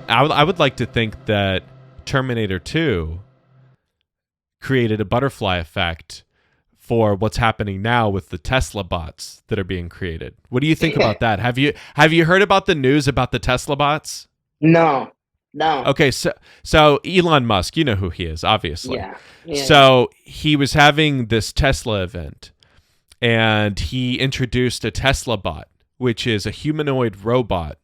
I would like to think that Terminator 2 created a butterfly effect for what's happening now with the Tesla bots that are being created. What do you think about that? Have you heard about the news about the Tesla bots? No. Okay, so Elon Musk, you know who he is, obviously. Yeah. So he was having this Tesla event, and he introduced a Tesla bot, which is a humanoid robot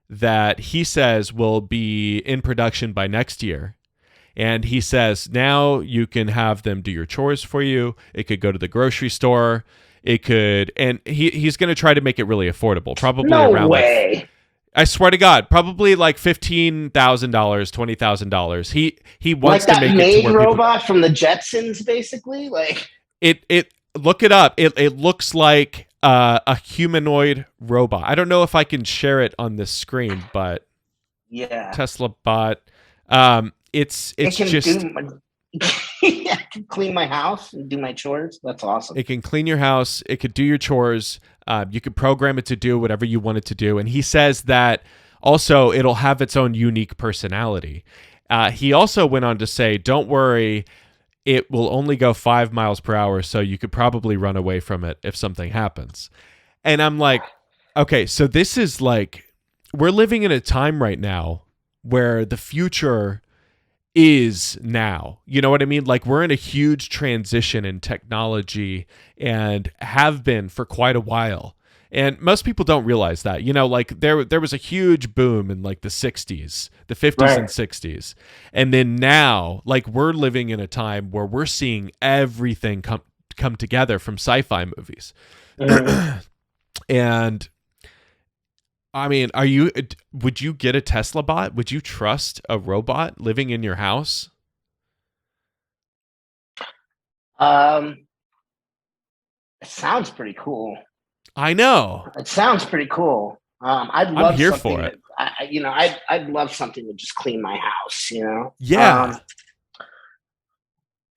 that he says will be in production by next year. And he says now you can have them do your chores for you. It could go to the grocery store. It could, and he's going to try to make it really affordable. Probably No around way. I swear to God, probably like $15,000, $20,000. He wants like to that make maid it to where robot from the Jetsons, basically. Like it look it up. It looks like a humanoid robot. I don't know if I can share it on this screen, but yeah, Tesla bot. It's it can just I can clean my house and do my chores. That's awesome. it can clean your house. It could do your chores. You could program it to do whatever you want it to do. And he says that also it'll have its own unique personality. He also went on to say, don't worry, it will only go 5 miles per hour, so you could probably run away from it if something happens. And I'm like, okay, so this is like, we're living in a time right now where the future is now. You know what I mean? Like, we're in a huge transition in technology and have been for quite a while. And most people don't realize that. You know, like there was a huge boom in like the 60s, the 50s and 60s. And then now, like, we're living in a time where we're seeing everything come together from sci-fi movies. And I mean, would you get a Tesla bot? Would you trust a robot living in your house? It sounds pretty cool. I know. It sounds pretty cool. I'd love I'm here something for it. I'd love something to just clean my house, you know? Yeah.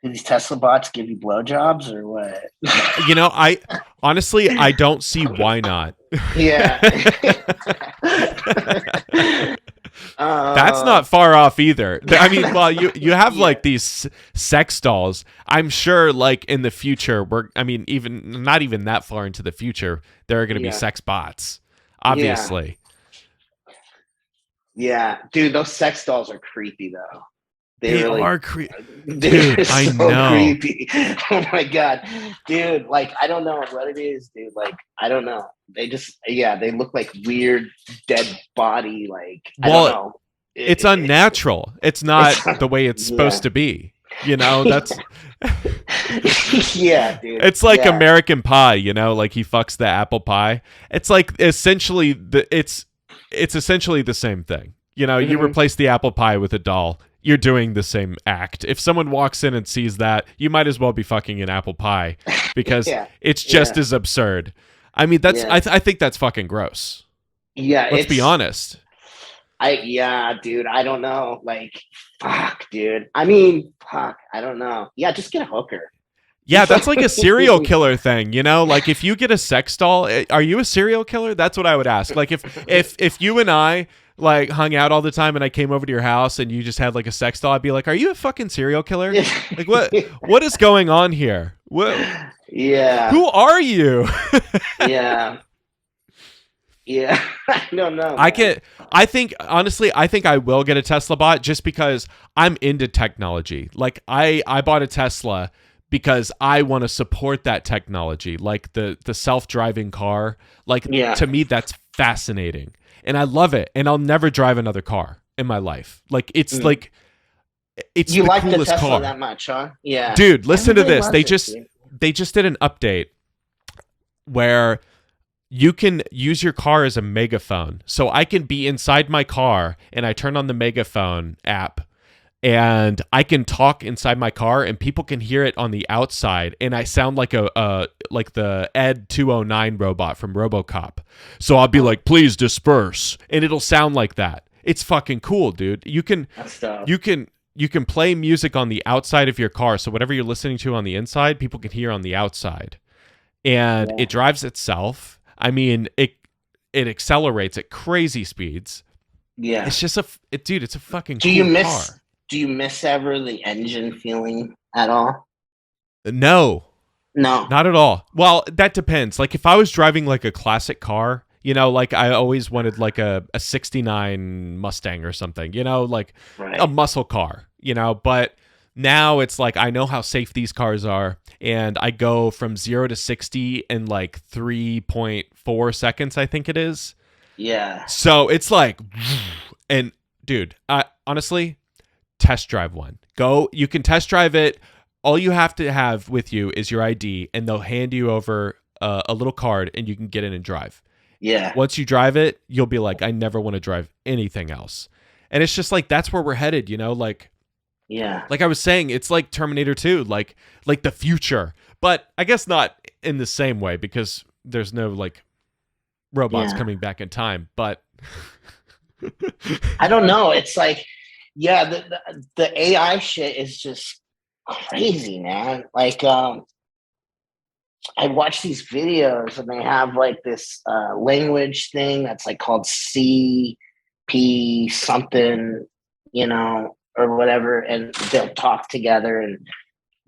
Do these Tesla bots give you blowjobs or what? You know, I honestly don't see why not. Yeah. That's not far off either. I mean, well, you have like these sex dolls. I'm sure, like in the future, even not even that far into the future, there are going to be sex bots. Obviously. Yeah, dude, those sex dolls are creepy though. They are creepy. Dude, I so know. Creepy. Oh my god, dude! Like, I don't know what it is, dude. Like, I don't know. They just, they look like weird dead body. Like, I don't know. It's unnatural. It's not the way it's supposed to be. You know, that's yeah, dude. It's like American Pie. You know, like he fucks the apple pie. It's like essentially it's essentially the same thing. You know, you replace the apple pie with a doll. You're doing the same act. If someone walks in and sees that, you might as well be fucking an apple pie because it's just as absurd. I mean, that's I think that's fucking gross. Yeah, let's be honest. Dude, I don't know. Like, fuck, dude. I mean, fuck, I don't know. Yeah, just get a hooker. Yeah, that's like a serial killer thing, you know? Like, if you get a sex doll, are you a serial killer? That's what I would ask. Like, if you and I like hung out all the time and I came over to your house and you just had like a sex doll, I'd be like, are you a fucking serial killer? Like, what is going on here? What? Yeah. Who are you? Yeah. I don't know. I think I will get a Tesla bot just because I'm into technology. Like, I bought a Tesla because I want to support that technology, like the self-driving car. Like, to me, that's fascinating. And I love it. And I'll never drive another car in my life. Like, it's like, it's you the like coolest the Tesla car. that much, huh? Yeah. Dude, listen to this. They just did an update where you can use your car as a megaphone. So I can be inside my car and I turn on the megaphone app and I can talk inside my car and people can hear it on the outside, and I sound like like the Ed.030 robot from RoboCop. So I'll be like, please disperse, and it'll sound like that. It's fucking cool, dude. You can play music on the outside of your car, so whatever you're listening to on the inside, people can hear on the outside. And it drives itself. I mean, it accelerates at crazy speeds. Yeah. It's just dude, it's a fucking Do you cool miss car. do you miss ever the engine feeling at all? No, No. not at all. Well, that depends. Like if I was driving like a classic car, like I always wanted like a 69 Mustang or something, like a Right. muscle car, but now it's like I know how safe these cars are and I go from 0 to 60 in like 3.4 seconds, I think it is. Yeah. So it's like and dude, I honestly test drive one. Go, you can test drive it. All you have to have with you is your ID, and they'll hand you over a little card, and you can get in and drive. Yeah. Once you drive it, you'll be like, I never want to drive anything else. And it's just like that's where we're headed, Yeah. like I was saying, it's like Terminator 2, like the future. But I guess not in the same way because there's no like robots Yeah. coming back in time. But I don't know. It's like, yeah, the AI shit is just crazy, man. Like, I watch these videos and they have like this language thing that's like called CP something, or whatever, and they'll talk together and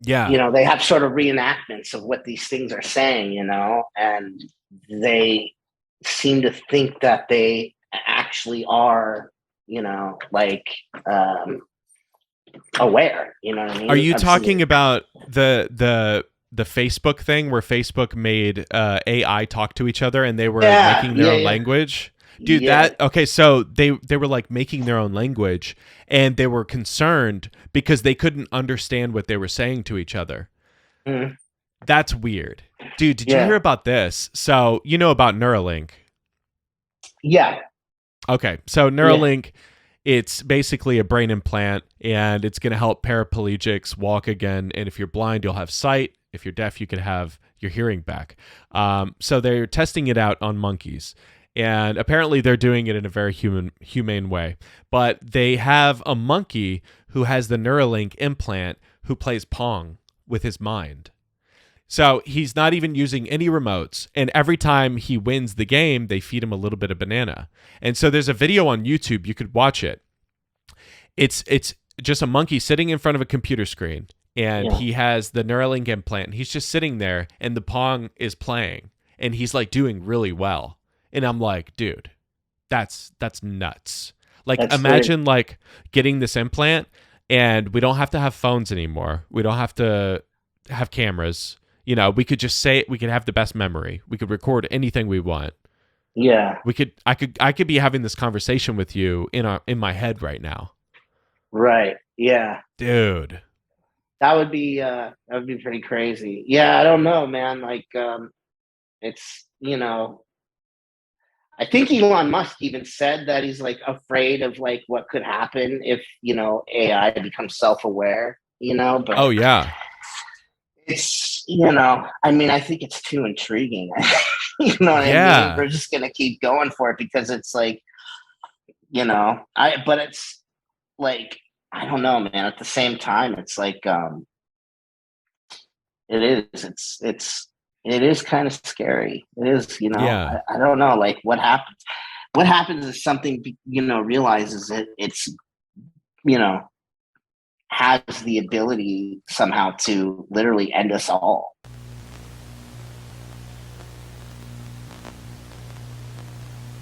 yeah, they have sort of reenactments of what these things are saying, and they seem to think that they actually are, like aware, you know what I are mean? you Of some, talking about the Facebook thing where Facebook made AI talk to each other and they were yeah, making their yeah, own yeah, language? Dude, yeah. that okay, so they were like making their own language and they were concerned because they couldn't understand what they were saying to each other. Mhm. That's weird. Dude, did you hear Yeah, about this? So, you know about Neuralink. yeah, Okay, so yeah, Neuralink, it's basically a brain implant and it's going to help paraplegics walk again. And if you're blind, you'll have sight. If you're deaf, you could have your hearing back. So they're testing it out on monkeys. And apparently they're doing it in a very humane way. But they have a monkey who has the Neuralink implant who plays Pong with his mind. So he's not even using any remotes. And every time he wins the game, they feed him a little bit of banana. And so there's a video on YouTube. You could watch it. It's just a monkey sitting in front of a computer screen. And yeah. he has the Neuralink implant. And he's just sitting there and the Pong is playing. And he's like doing really well. And I'm like, dude, that's nuts. Like That's the imagine like getting this implant and we don't have to have phones anymore. We don't have to have cameras. We could just say we could have the best memory. We could record anything we want. yeah, I could be having this conversation with you in my head right now. right, yeah. Dude. That would be pretty crazy. Yeah, I don't know, man. Like, it's I think Elon Musk even said that he's like afraid of like what could happen if AI becomes self-aware. But Oh yeah. it's I mean, I think it's too intriguing. You know what I mean? Yeah. We're just gonna keep going for it because it's like I. But it's like I don't know, man. At the same time, it's like it is. It is kind of scary. It is. Yeah. I don't know. Like what happens? What happens if something realizes it's you know has the ability somehow to literally end us all.